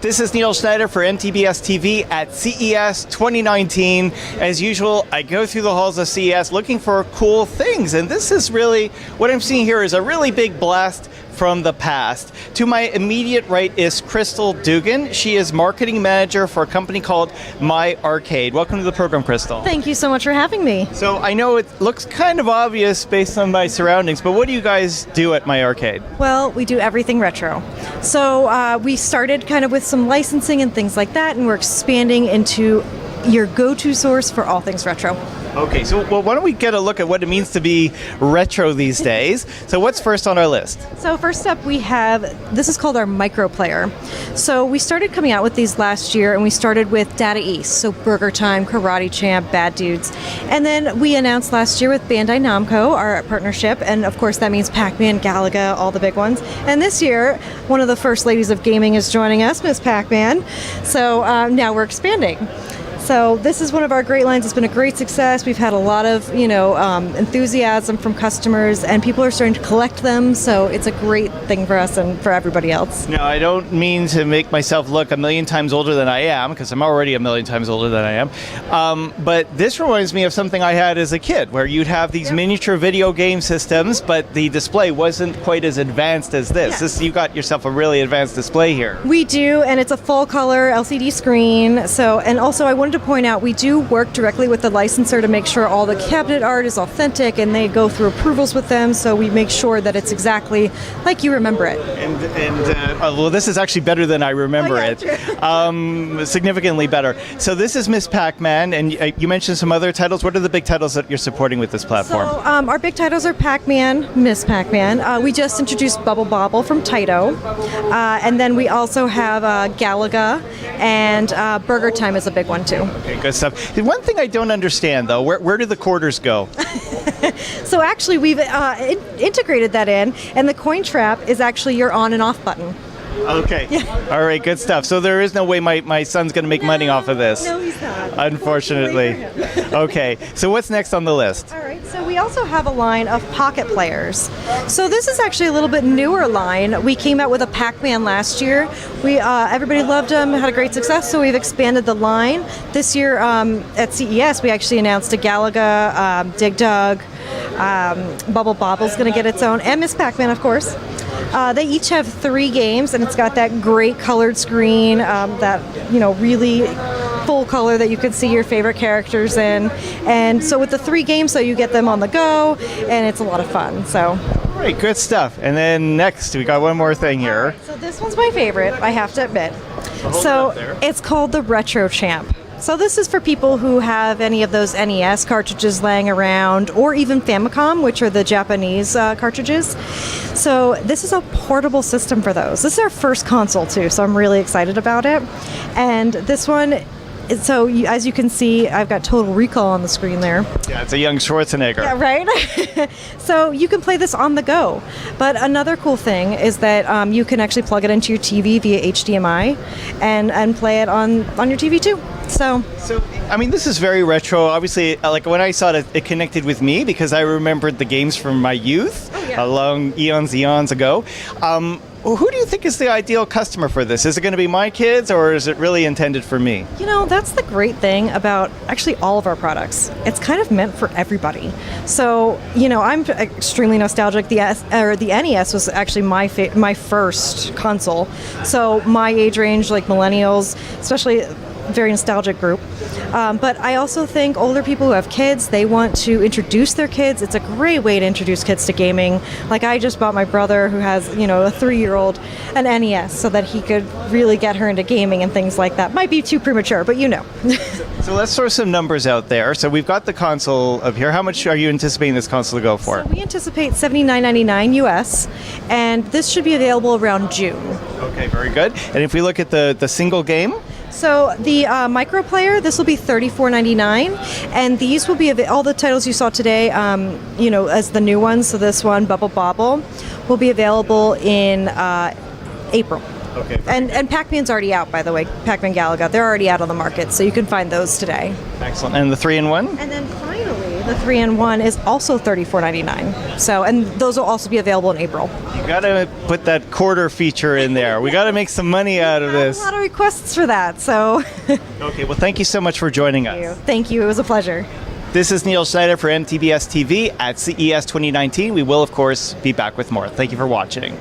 This is Neil Schneider for MTBS-TV at CES 2019. As usual, I go through the halls of CES looking for cool things, and this is really, what I'm seeing here is a really big blast from the past. To my immediate right is Crystal Dugan. She is marketing manager for a company called My Arcade. Welcome to the program, Crystal. Thank you so much for having me. So I know it looks kind of obvious based on my surroundings, but what do you guys do at My Arcade? Well, we do everything retro. So we started kind of with some licensing and things like that, and we're expanding into your go-to source for all things retro. Okay, so why don't we get a look at what it means to be retro these days. So what's first on our list? So first up we have, this is called our micro player. So we started coming out with these last year, and we started with Data East, so Burger Time, Karate Champ, Bad Dudes. And then we announced last year with Bandai Namco, our partnership, and of course that means Pac-Man, Galaga, all the big ones. And this year, one of the first ladies of gaming is joining us, Miss Pac-Man. So now we're expanding. So this is one of our great lines. It's been a great success. We've had a lot of, enthusiasm from customers, and people are starting to collect them. So it's a great thing for us and for everybody else. Now, I don't mean to make myself look a million times older than I am, because I'm already a million times older than I am. But this reminds me of something I had as a kid, where you'd have these miniature video game systems, but the display wasn't quite as advanced as this. Yes. You got yourself a really advanced display here. We do, and it's a full color LCD screen. So, and also I wanted to point out, we do work directly with the licensor to make sure all the cabinet art is authentic, and they go through approvals with them, so we make sure that it's exactly like you remember it. Well, this is actually better than I remember it. Significantly better. So this is Miss Pac-Man, and you mentioned some other titles. What are the big titles that you're supporting with this platform? So our big titles are Pac-Man, Miss Pac-Man. We just introduced Bubble Bobble from Taito, and then we also have Galaga, and Burger Time is a big one too. Okay, good stuff. One thing I don't understand, though, where do the quarters go? So actually, we've integrated that in, and the coin trap is actually your on and off button. Okay. Yeah. All right, good stuff. So there is no way my son's going to make money off of this. No, he's not. Unfortunately. Okay, so what's next on the list? All right, so we also have a line of pocket players. So this is actually a little bit newer line. We came out with a Pac-Man last year. Everybody loved him, had a great success, so we've expanded the line. This year at CES, we actually announced a Galaga, Dig Dug, Bubble Bobble's going to get its own, and Miss Pac-Man, of course. They each have 3 games, and it's got that great colored screen, that really full color that you can see your favorite characters in. And so with the 3 games, so you get them on the go, and it's a lot of fun. So. All right, good stuff. And then next, we got one more thing here. Right, so this one's my favorite, I have to admit. So it's called the Retro Champ. So this is for people who have any of those NES cartridges laying around, or even Famicom, which are the Japanese cartridges. So this is a portable system for those. This is our first console too, so I'm really excited about it. And this one, as you can see, I've got Total Recall on the screen there. Yeah, it's a young Schwarzenegger. Yeah, right? So you can play this on the go. But another cool thing is that you can actually plug it into your TV via HDMI and play it on your TV too. So, I mean, this is very retro. Obviously, like when I saw it, it connected with me because I remembered the games from my youth, long eons ago. Who do you think is the ideal customer for this? Is it going to be my kids, or is it really intended for me? That's the great thing about actually all of our products. It's kind of meant for everybody. So, I'm extremely nostalgic. The NES was actually my first console. So my age range, like millennials, especially very nostalgic group. But I also think older people who have kids, they want to introduce their kids. It's a great way to introduce kids to gaming. Like I just bought my brother, who has, a 3-year-old, an NES so that he could really get her into gaming and things like that. Might be too premature, but So let's throw some numbers out there. So we've got the console up here. How much are you anticipating this console to go for? So we anticipate $79.99 US, and this should be available around June. Okay, very good. And if we look at the single game? So the micro player, this will be $34.99, and these will be all the titles you saw today, as the new ones. So this one, Bubble Bobble, will be available in April. Okay. And Pac-Man's already out, by the way. Pac-Man Galaga, they're already out on the market, so you can find those today. Excellent. And the 3-in-1? And then finally, the 3-in-1 is also $34.99. So, and those will also be available in April. You gotta put that quarter feature in there. We gotta make some money out of this. A lot of requests for that, so. Okay, well, thank you so much for joining us. Thank you. It was a pleasure. This is Neil Schneider for MTBS-TV at CES 2019. We will, of course, be back with more. Thank you for watching.